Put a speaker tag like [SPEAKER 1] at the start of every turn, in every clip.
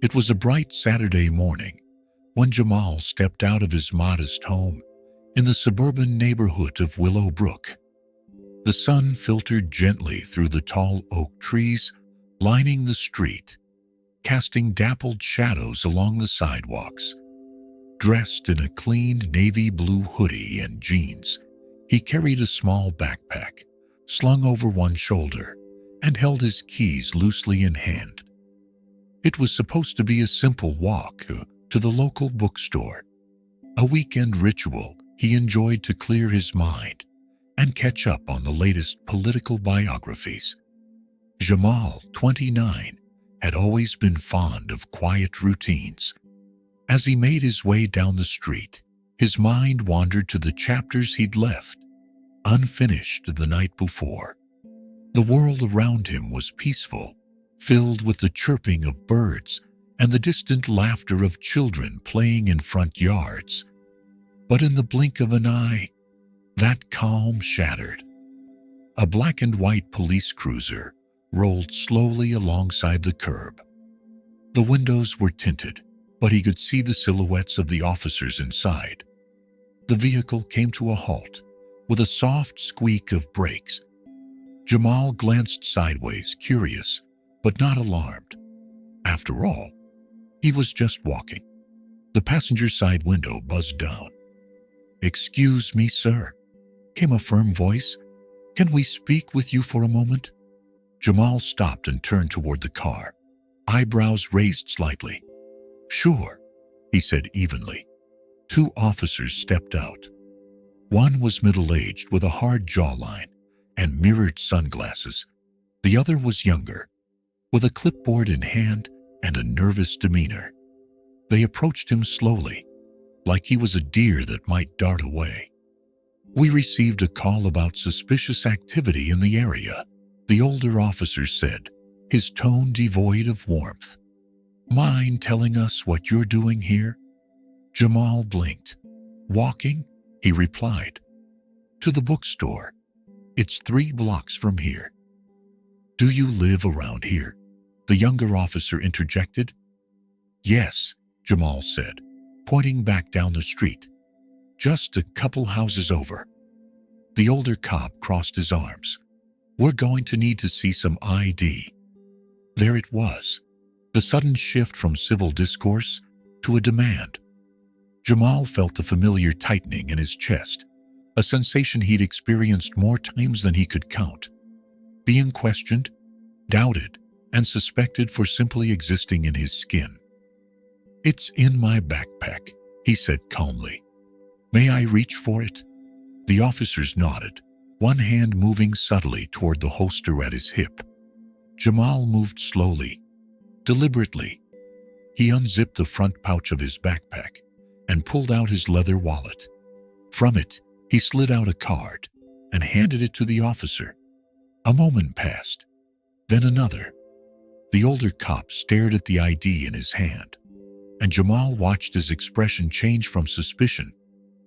[SPEAKER 1] It was a bright Saturday morning when Jamal stepped out of his modest home in the suburban neighborhood of Willowbrook. The sun filtered gently through the tall oak trees lining the street, casting dappled shadows along the sidewalks. Dressed in a clean navy blue hoodie and jeans, he carried a small backpack slung over one shoulder and held his keys loosely in hand. It was supposed to be a simple walk to the local bookstore, a weekend ritual he enjoyed to clear his mind and catch up on the latest political biographies. Jamal, 29, had always been fond of quiet routines. As he made his way down the street, his mind wandered to the chapters he'd left unfinished the night before. The world around him was peaceful, filled with the chirping of birds and the distant laughter of children playing in front yards. But in the blink of an eye, that calm shattered. A black and white police cruiser rolled slowly alongside the curb. The windows were tinted, but he could see the silhouettes of the officers inside. The vehicle came to a halt with a soft squeak of brakes. Jamal glanced sideways, curious, but not alarmed. After all, he was just walking. The passenger side window buzzed down. "Excuse me, sir," came a firm voice. "Can we speak with you for a moment?" Jamal stopped and turned toward the car, eyebrows raised slightly. "Sure," he said evenly. Two officers stepped out. One was middle-aged with a hard jawline and mirrored sunglasses. The other was younger, with a clipboard in hand and a nervous demeanor. They approached him slowly, like he was a deer that might dart away. "We received a call about suspicious activity in the area," the older officer said, his tone devoid of warmth. "Mind telling us what you're doing here?" Jamal blinked. "Walking?" he replied. "To the bookstore. It's 3 blocks from here." "Do you live around here?" the younger officer interjected. "Yes," Jamal said, pointing back down the street. "Just a couple houses over." The older cop crossed his arms. "We're going to need to see some ID." There it was, the sudden shift from civil discourse to a demand. Jamal felt the familiar tightening in his chest, a sensation he'd experienced more times than he could count. Being questioned, doubted, and suspected for simply existing in his skin. "It's in my backpack," he said calmly. "May I reach for it?" The officers nodded, one hand moving subtly toward the holster at his hip. Jamal moved slowly, deliberately. He unzipped the front pouch of his backpack and pulled out his leather wallet. From it, he slid out a card and handed it to the officer. A moment passed, then another. The older cop stared at the ID in his hand, and Jamal watched his expression change from suspicion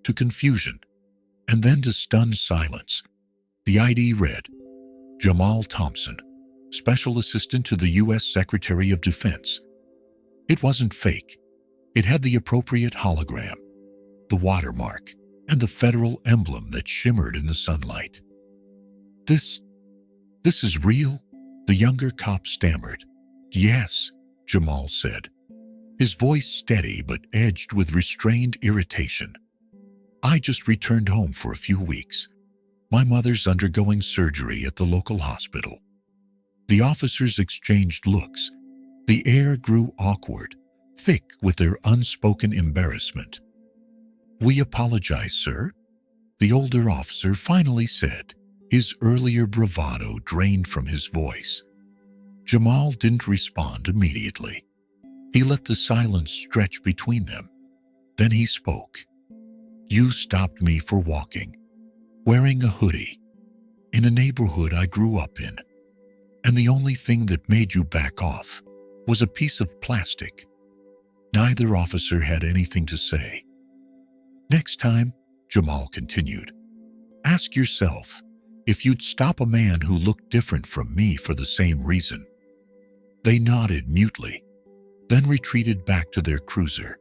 [SPEAKER 1] to confusion, and then to stunned silence. The ID read, "Jamal Thompson, Special Assistant to the U.S. Secretary of Defense." It wasn't fake. It had the appropriate hologram, the watermark, and the federal emblem that shimmered in the sunlight. This is real?" the younger cop stammered. "Yes," Jamal said, his voice steady but edged with restrained irritation. "I just returned home for a few weeks. My mother's undergoing surgery at the local hospital." The officers exchanged looks. The air grew awkward, thick with their unspoken embarrassment. "We apologize, sir," the older officer finally said, his earlier bravado drained from his voice. Jamal didn't respond immediately. He let the silence stretch between them. Then he spoke. "You stopped me for walking, wearing a hoodie, in a neighborhood I grew up in. And the only thing that made you back off was a piece of plastic." Neither officer had anything to say. "Next time," Jamal continued, "ask yourself if you'd stop a man who looked different from me for the same reason." They nodded mutely. then retreated back to their cruiser.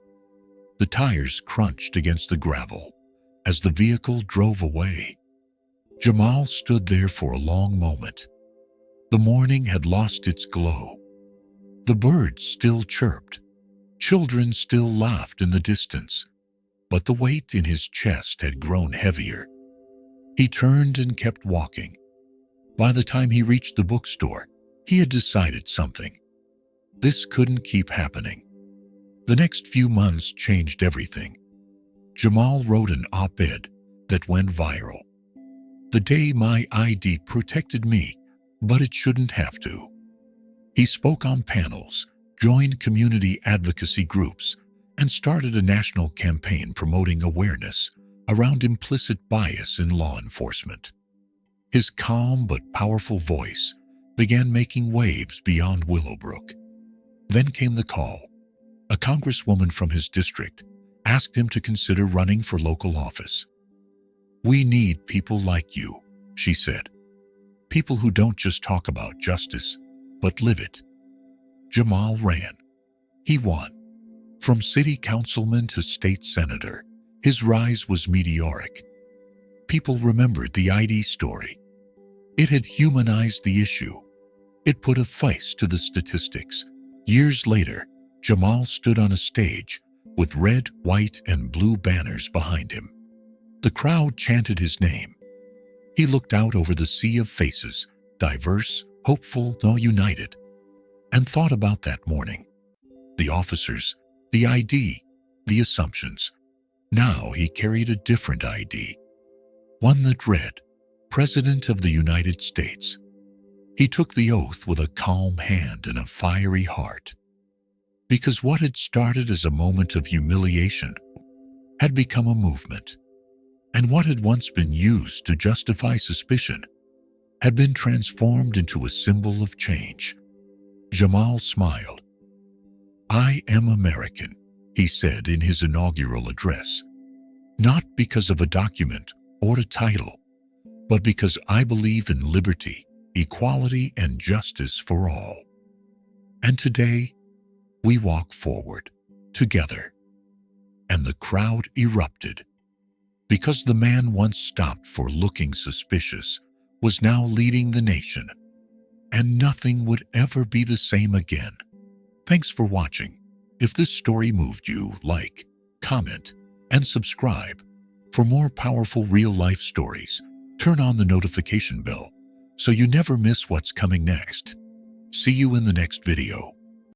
[SPEAKER 1] The tires crunched against the gravel as the vehicle drove away. Jamal stood there for a long moment. The morning had lost its glow. The birds still chirped. Children still laughed in the distance, but the weight in his chest had grown heavier. He turned and kept walking. By the time he reached the bookstore, he had decided something. This couldn't keep happening. The next few months changed everything. Jamal wrote an op-ed that went viral. "The day my ID protected me, but it shouldn't have to." He spoke on panels, joined community advocacy groups, and started a national campaign promoting awareness around implicit bias in law enforcement. His calm but powerful voice began making waves beyond Willowbrook. Then came the call. A congresswoman from his district asked him to consider running for local office. "We need people like you," she said. "People who don't just talk about justice, but live it." Jamal ran. He won. From city councilman to state senator, his rise was meteoric. People remembered the ID story. It had humanized the issue. It put a face to the statistics. Years later, Jamal stood on a stage with red, white, and blue banners behind him. The crowd chanted his name. He looked out over the sea of faces, diverse, hopeful, though united, and thought about that morning. The officers, the ID, the assumptions. Now he carried a different ID, one that read, President of the United States. He took the oath with a calm hand and a fiery heart. Because what had started as a moment of humiliation had become a movement, and what had once been used to justify suspicion had been transformed into a symbol of change. Jamal smiled. "I am American," he said in his inaugural address, "not because of a document or a title, but because I believe in liberty, equality, and justice for all." And today, we walk forward, together. And the crowd erupted, because the man once stopped for looking suspicious was now leading the nation, and nothing would ever be the same again. Thanks for watching. If this story moved you, like, comment, and subscribe. For more powerful real-life stories, turn on the notification bell so you never miss what's coming next. See you in the next video.